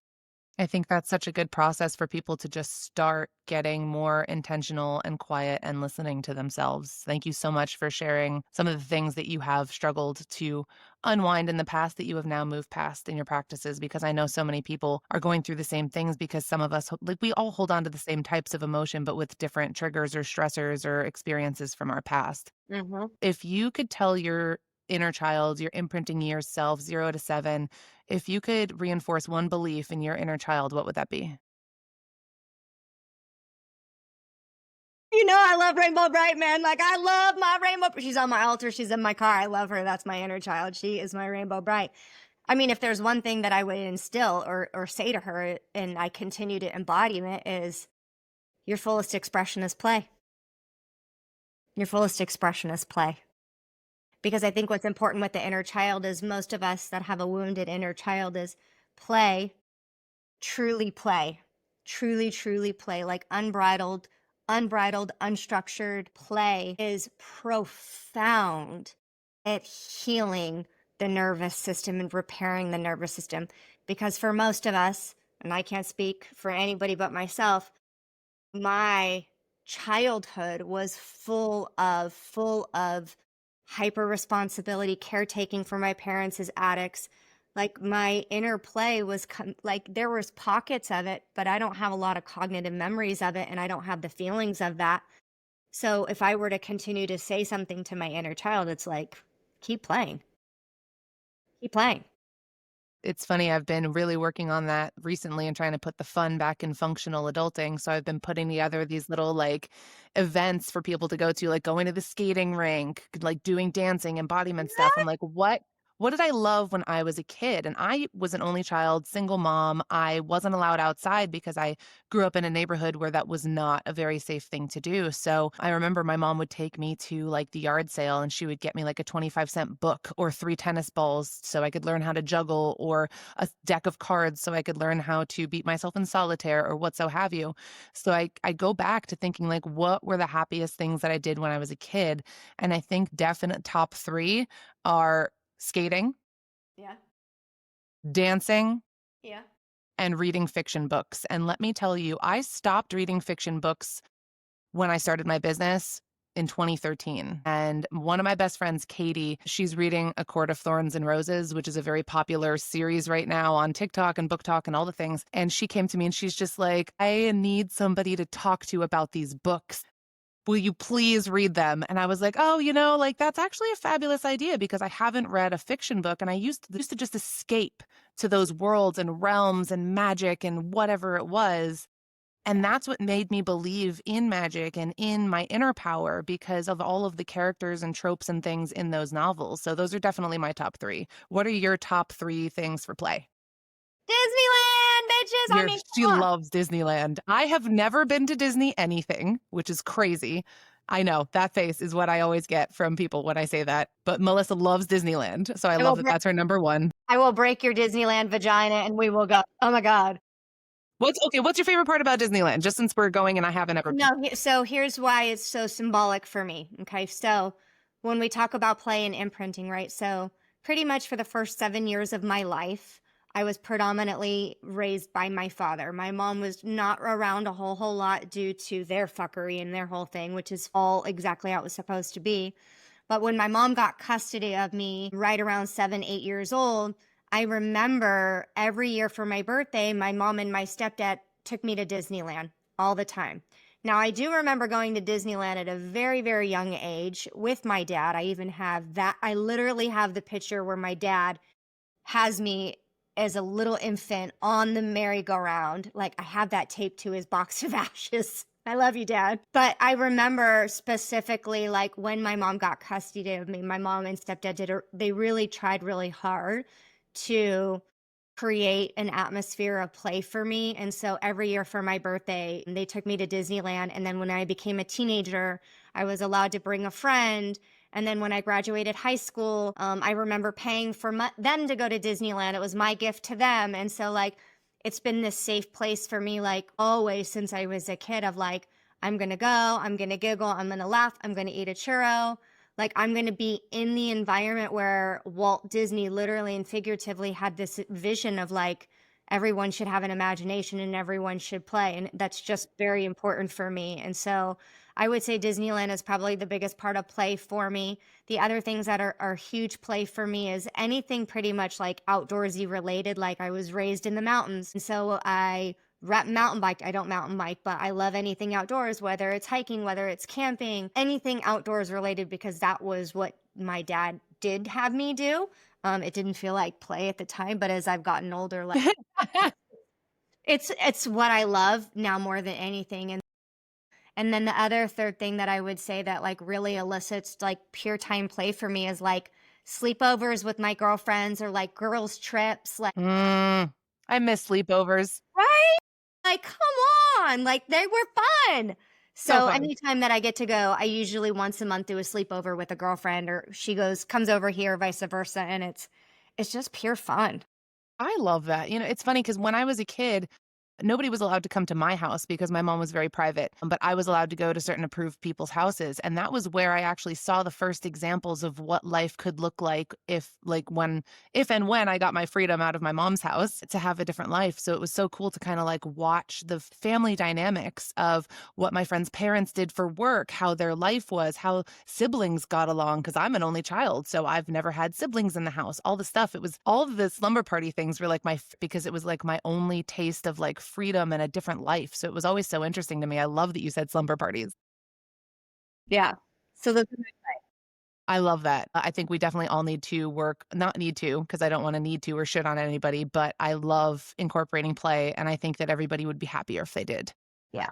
I think that's such a good process for people to just start getting more intentional and quiet and listening to themselves. Thank you so much for sharing some of the things that you have struggled to unwind in the past that you have now moved past in your practices, because I know so many people are going through the same things, because some of us, like, we all hold on to the same types of emotion, but with different triggers or stressors or experiences from our past.
Mm-hmm.
If you could tell your inner child, your imprinting years self, 0 to 7, if you could reinforce one belief in your inner child, what would that be?
You know, I love Rainbow Bright, man. Like, I love my Rainbow. She's on my altar. She's in my car. I love her. That's my inner child. She is my Rainbow Bright. I mean, if there's one thing that I would instill or say to her, and I continue to embody it, is your fullest expression is play. Your fullest expression is play. Because I think what's important with the inner child is most of us that have a wounded inner child is play, play, truly play, like unbridled, unstructured play is profound at healing the nervous system and repairing the nervous system. Because for most of us, and I can't speak for anybody but myself, my childhood was full of hyper responsibility, caretaking for my parents as addicts. Like my inner play was like there was pockets of it, but I don't have a lot of cognitive memories of it and I don't have the feelings of that. So if I were to continue to say something to my inner child, it's like keep playing. Keep playing.
It's funny, I've been really working on that recently and trying to put the fun back in functional adulting. So I've been putting together these little like events for people to go to, like going to the skating rink, like doing dancing, embodiment stuff. I'm like, what did I love when I was a kid? And I was an only child, single mom. I wasn't allowed outside because I grew up in a neighborhood where that was not a very safe thing to do. So I remember my mom would take me to like the yard sale and she would get me like a 25-cent book or 3 tennis balls so I could learn how to juggle, or a deck of cards so I could learn how to beat myself in solitaire or what so have you. So I go back to thinking like, what were the happiest things that I did when I was a kid? And I think definite top three are skating,
Yeah.
dancing,
Yeah.
and reading fiction books. And let me tell you, I stopped reading fiction books when I started my business in 2013. And one of my best friends, Katie, she's reading A Court of Thorns and Roses, which is a very popular series right now on TikTok and Book Talk and all the things. And she came to me and she's just like, I need somebody to talk to about these books. Will you please read them? And I was like, oh, like that's actually a fabulous idea because I haven't read a fiction book and I used to just escape to those worlds and realms and magic and whatever it was. And that's what made me believe in magic and in my inner power because of all of the characters and tropes and things in those novels. So those are definitely my top 3. What are your top 3 things for play?
Disneyland, bitches. I mean,
She
come on.
loves Disneyland. I have never been to Disney anything, which is crazy. I know that face is what I always get from people when I say that. But Melissa loves Disneyland. So I love that that's her number 1.
I will break your Disneyland vagina and we will go. Oh my God.
What's your favorite part about Disneyland? Just since we're going and I haven't ever been.
No, so here's why it's so symbolic for me. Okay. So when we talk about play and imprinting, right? So pretty much for the first 7 years of my life, I was predominantly raised by my father. My mom was not around a whole lot due to their fuckery and their whole thing, which is all exactly how it was supposed to be. But when my mom got custody of me right around 7, 8 years old, I remember every year for my birthday, my mom and my stepdad took me to Disneyland all the time. Now, I do remember going to Disneyland at a very, very young age with my dad. I even have that. I literally have the picture where my dad has me as a little infant on the merry-go-round. Like, I have that taped to his box of ashes. I love you, Dad. But I remember specifically, like, when my mom got custody of me, my mom and stepdad they really tried really hard to create an atmosphere of play for me. And so every year for my birthday, they took me to Disneyland. And then when I became a teenager, I was allowed to bring a friend. And then when I graduated high school, I remember paying for them to go to Disneyland. It was my gift to them. And so, like, it's been this safe place for me, like, always since I was a kid of, like, I'm going to go, I'm going to giggle, I'm going to laugh, I'm going to eat a churro. Like, I'm going to be in the environment where Walt Disney literally and figuratively had this vision of, like, everyone should have an imagination and everyone should play. And that's just very important for me. And so I would say Disneyland is probably the biggest part of play for me. The other things that are huge play for me is anything pretty much like outdoorsy related. Like, I was raised in the mountains. And so I mountain bike. I don't mountain bike, but I love anything outdoors, whether it's hiking, whether it's camping, anything outdoors related, because that was what my dad did have me do. It didn't feel like play at the time, but as I've gotten older, like it's what I love now more than anything. And then the other third thing that I would say that, like, really elicits, like, pure time play for me is, like, sleepovers with my girlfriends or, like, girls trips. Like,
I miss sleepovers.
right? Like, come on. Like, they were fun. So
fun.
anytime that I get to go, I usually once a month do a sleepover with a girlfriend, or she comes over here, vice versa. And it's just pure fun.
I love that. It's funny because when I was a kid, nobody was allowed to come to my house because my mom was very private, but I was allowed to go to certain approved people's houses. And that was where I actually saw the first examples of what life could look like if and when I got my freedom out of my mom's house to have a different life. So it was so cool to kind of like watch the family dynamics of what my friends' parents did for work, how their life was, how siblings got along, because I'm an only child. So I've never had siblings in the house, all the stuff. It was all of the slumber party things were like because it was like my only taste of like freedom and a different life. So it was always so interesting to me. I love that you said slumber parties.
Yeah. So
I love that. I think we definitely all need to not need to, because I don't want to need to or shit on anybody, but I love incorporating play. And I think that everybody would be happier if they did.
yeah.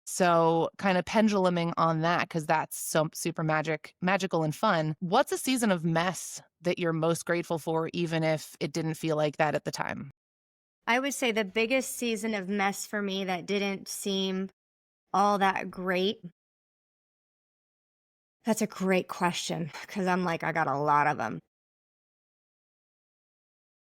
So kind of penduluming on that, because that's so super magical and fun. What's a season of mess that you're most grateful for, even if it didn't feel like that at the time?
I would say the biggest season of mess for me that didn't seem all that great. That's a great question, because I'm like, I got a lot of them.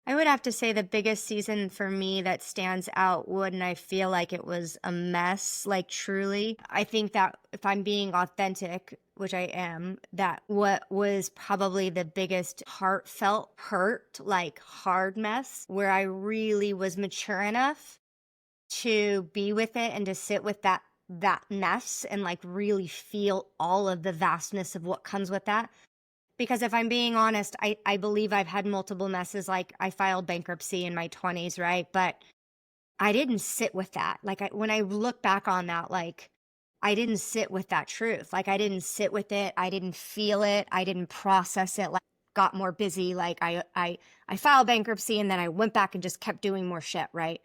I would have to say the biggest season for me that stands out and I feel like it was a mess, like truly. I think that if I'm being authentic, which I am, that what was probably the biggest heartfelt hurt, like hard mess, where I really was mature enough to be with it and to sit with that that mess and like really feel all of the vastness of what comes with that. Because if I'm being honest, I believe I've had multiple messes. Like I filed bankruptcy in my 20s, right? But I didn't sit with that. Like when I look back on that, like I didn't sit with that truth. Like I didn't sit with it. I didn't feel it. I didn't process it. Like got more busy. Like I filed bankruptcy and then I went back and just kept doing more shit, right?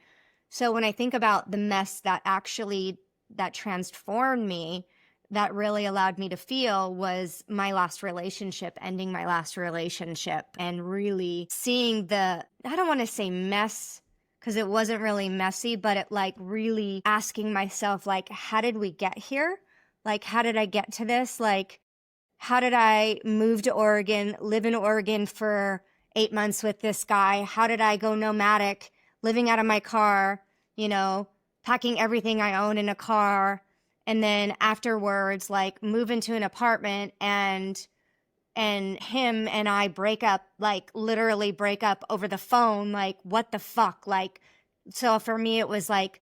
So when I think about the mess that actually that transformed me, that really allowed me to feel was my last relationship, ending my last relationship and really seeing the, I don't want to say mess because it wasn't really messy, but it like really asking myself, like, how did we get here? Like, how did I get to this? Like, how did I move to Oregon, live in Oregon for 8 months with this guy? How did I go nomadic, living out of my car, packing everything I own in a car? And then afterwards, like move into an apartment and him and I break up, like literally break up over the phone. Like, what the fuck? Like, so for me, it was like,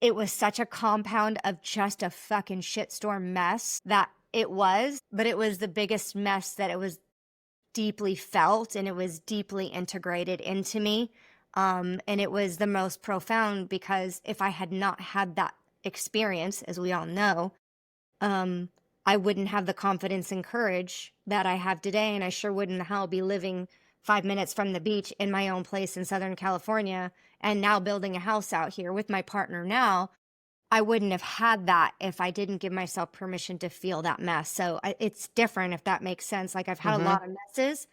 it was such a compound of just a fucking shitstorm mess that it was, but it was the biggest mess that it was deeply felt and it was deeply integrated into me. And it was the most profound because if I had not had that experience, as we all know, I wouldn't have the confidence and courage that I have today. And I sure wouldn't in hell be living 5 minutes from the beach in my own place in Southern California and now building a house out here with my partner now. I wouldn't have had that if I didn't give myself permission to feel that mess. So it's different, if that makes sense. Like I've had a lot of messes,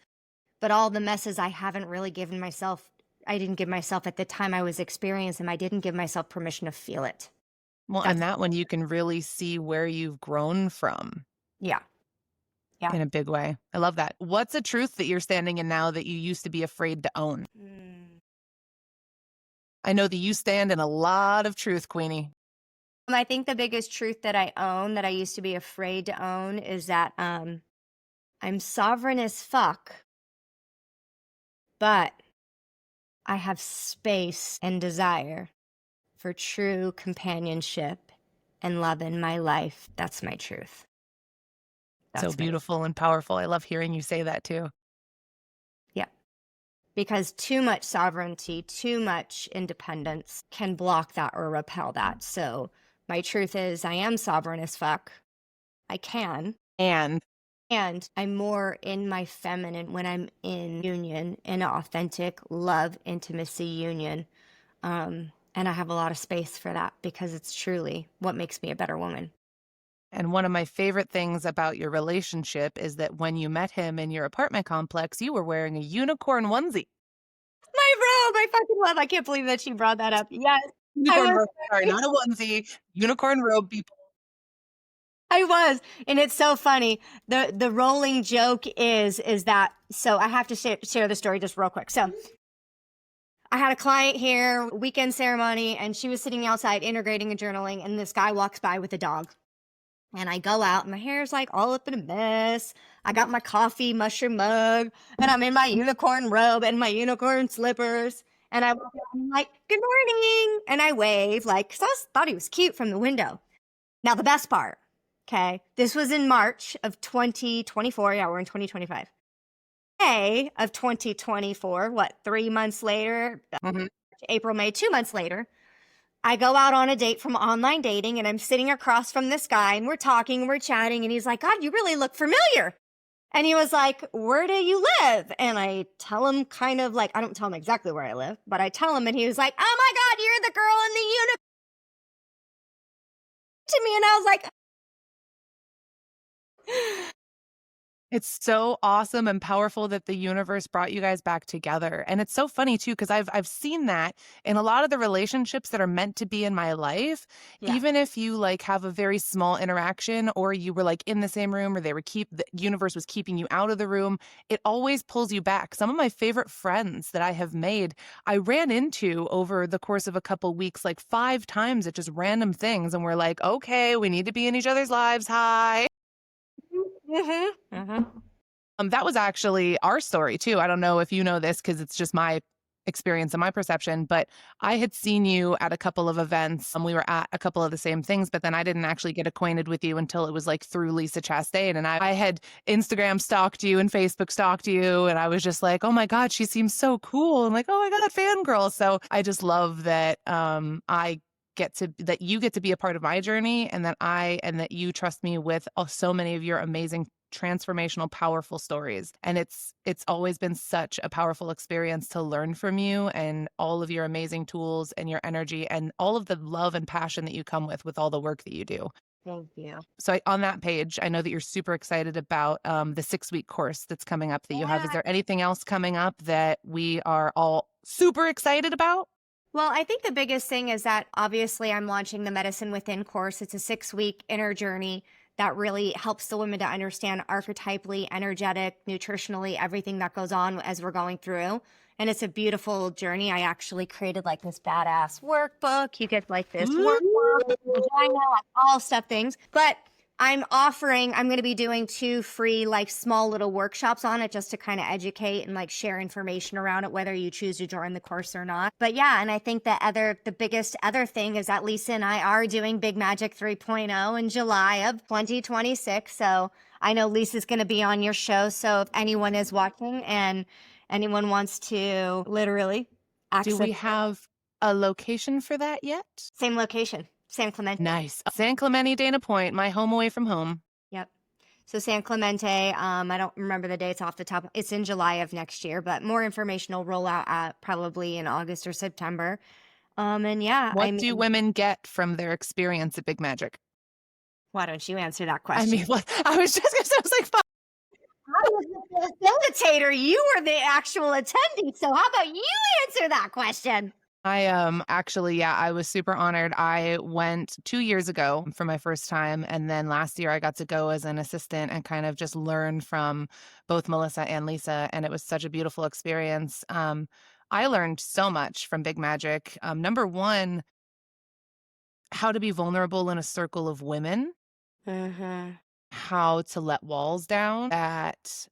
but all the messes I haven't really given myself, I didn't give myself at the time I was experiencing them, I didn't give myself permission to feel it.
Well, and that one you can really see where you've grown from.
Yeah. Yeah.
In a big way. I love that. What's a truth that you're standing in now that you used to be afraid to own? I know that you stand in a lot of truth, Queenie.
I think the biggest truth that I own that I used to be afraid to own is that I'm sovereign as fuck, but I have space and desire for true companionship and love in my life. That's my truth.
So beautiful and powerful. I love hearing you say that too.
Yeah. Because too much sovereignty, too much independence can block that or repel that. So my truth is I am sovereign as fuck. I can. And I'm more in my feminine when I'm in union, in an authentic love, intimacy union. And I have a lot of space for that because it's truly what makes me a better woman.
And one of my favorite things about your relationship is that when you met him in your apartment complex, you were wearing a unicorn onesie.
My robe, I fucking love. I can't believe that she brought that up. Yes.
Unicorn robe. Sorry, not a onesie. Unicorn robe, people.
I was. And it's so funny. The rolling joke is that, so I have to share the story just real quick. So I had a client here, weekend ceremony, and she was sitting outside integrating and journaling, and this guy walks by with a dog. And I go out, and my hair's like all up in a mess. I got my coffee mushroom mug, and I'm in my unicorn robe and my unicorn slippers. And I walk out, and I'm like, good morning. And I wave, like, because thought he was cute from the window. Now, the best part, okay, this was in March of 2024. Yeah, we're in 2025. May of 2024, 3 months later, April, May, 2 months later, I go out on a date from online dating and I'm sitting across from this guy and we're talking, we're chatting, and he's like, God, you really look familiar. And he was like, where do you live? And I tell him kind of like, I don't tell him exactly where I live, but I tell him, and he was like, oh my God, you're the girl in the unicorn to me. And I was like,
It's so awesome and powerful that the universe brought you guys back together. And it's so funny too, because I've seen that in a lot of the relationships that are meant to be in my life. Yeah. Even if you like have a very small interaction or you were like in the same room or the universe was keeping you out of the room, it always pulls you back. Some of my favorite friends that I have made, I ran into over the course of a couple weeks, like 5 times at just random things. And we're like, okay, we need to be in each other's lives. Hi. That was actually our story too. I don't know if you know this because it's just my experience and my perception, but I had seen you at a couple of events and we were at a couple of the same things, but then I didn't actually get acquainted with you until it was like through Lisa Chastain. And I had Instagram stalked you and Facebook stalked you. And I was just like, oh my God, she seems so cool. And like, oh my God, fangirl. So I just love that that you get to be a part of my journey and that you trust me with so many of your amazing transformational, powerful stories. And it's always been such a powerful experience to learn from you and all of your amazing tools and your energy and all of the love and passion that you come with all the work that you do.
Thank you.
So on that page, I know that you're super excited about the 6-week course that's coming up that you have. Is there anything else coming up that we are all super excited about?
Well, I think the biggest thing is that obviously I'm launching the Medicine Within course. It's a 6-week inner journey that really helps the women to understand archetypally, energetic, nutritionally, everything that goes on as we're going through. And it's a beautiful journey. I actually created like this badass workbook. You get like this workbook, vagina, like all stuff things. But I'm going to be doing 2 free, like small little workshops on it just to kind of educate and like share information around it, whether you choose to join the course or not. But yeah, and I think the biggest other thing is that Lisa and I are doing Big Magic 3.0 in July of 2026. So I know Lisa's going to be on your show. So if anyone is watching and anyone wants to literally access.
Do we have a location for that yet?
Same location. San Clemente.
Nice. San Clemente, Dana Point, my home away from home.
Yep. So San Clemente, I don't remember the dates off the top. It's in July of next year, but more information will roll out probably in August or September. And yeah.
What do women get from their experience at Big Magic?
Why don't you answer that question?
I mean, I was just going to say, I was like, fuck.
I was the facilitator. You were the actual attendee. So how about you answer that question?
I was super honored. I went 2 years ago for my first time. And then last year I got to go as an assistant and kind of just learn from both Melissa and Lisa. And it was such a beautiful experience. I learned so much from Big Magic. Number one, how to be vulnerable in a circle of women, how to let walls down, that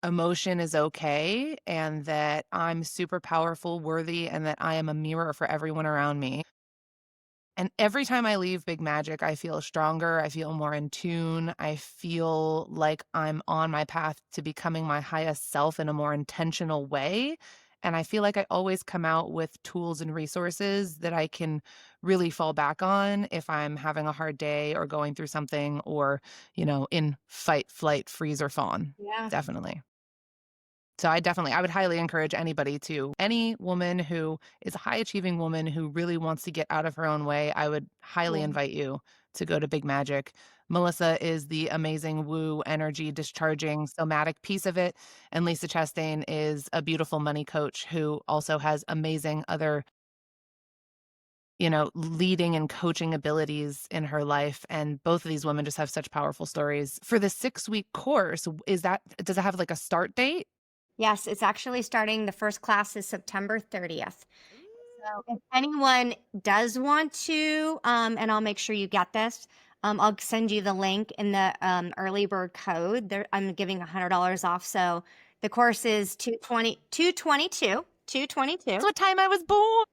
emotion is okay, and that I'm super powerful, worthy, and that I am a mirror for everyone around me. And every time I leave Big Magic, I feel stronger. I feel more in tune. I feel like I'm on my path to becoming my highest self in a more intentional way. And I feel like I always come out with tools and resources that I can really fall back on if I'm having a hard day or going through something or, in fight, flight, freeze, or fawn.
Yeah.
Definitely. So I would highly encourage any woman who is a high achieving woman who really wants to get out of her own way, I would highly invite you to go to Big Magic. Melissa is the amazing woo energy discharging somatic piece of it. And Lisa Chastain is a beautiful money coach who also has amazing other, leading and coaching abilities in her life. And both of these women just have such powerful stories. For the 6-week course, does it have like a start date?
Yes, it's actually starting. The first class is September 30th. So if anyone does want to, and I'll make sure you get this, I'll send you the link in the early bird code. I'm giving $100 off. So the course is 222.
That's what time I was born.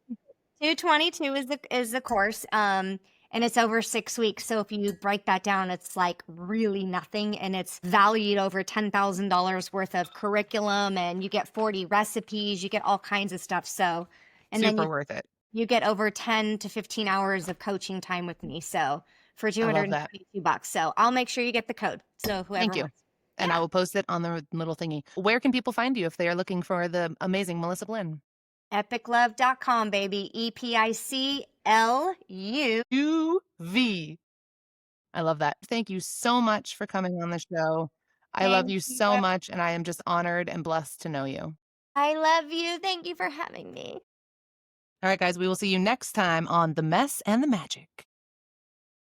222 is the course. And it's over 6 weeks. So if you break that down, it's like really nothing. And it's valued over $10,000 worth of curriculum. And you get 40 recipes. You get all kinds of stuff. So, and
super
then
worth it.
You get over 10 to 15 hours of coaching time with me. So for $222. So I'll make sure you get the code. So whoever.
Thank you. And I will post it on the little thingy. Where can people find you if they are looking for the amazing Melissa Blynn?
Epiclove.com, baby. EPICLUV.
I love that. Thank you so much for coming on the show. I love you so much, and I am just honored and blessed to know you.
I love you. Thank you for having me.
All right, guys, we will see you next time on The Mess and the Magic.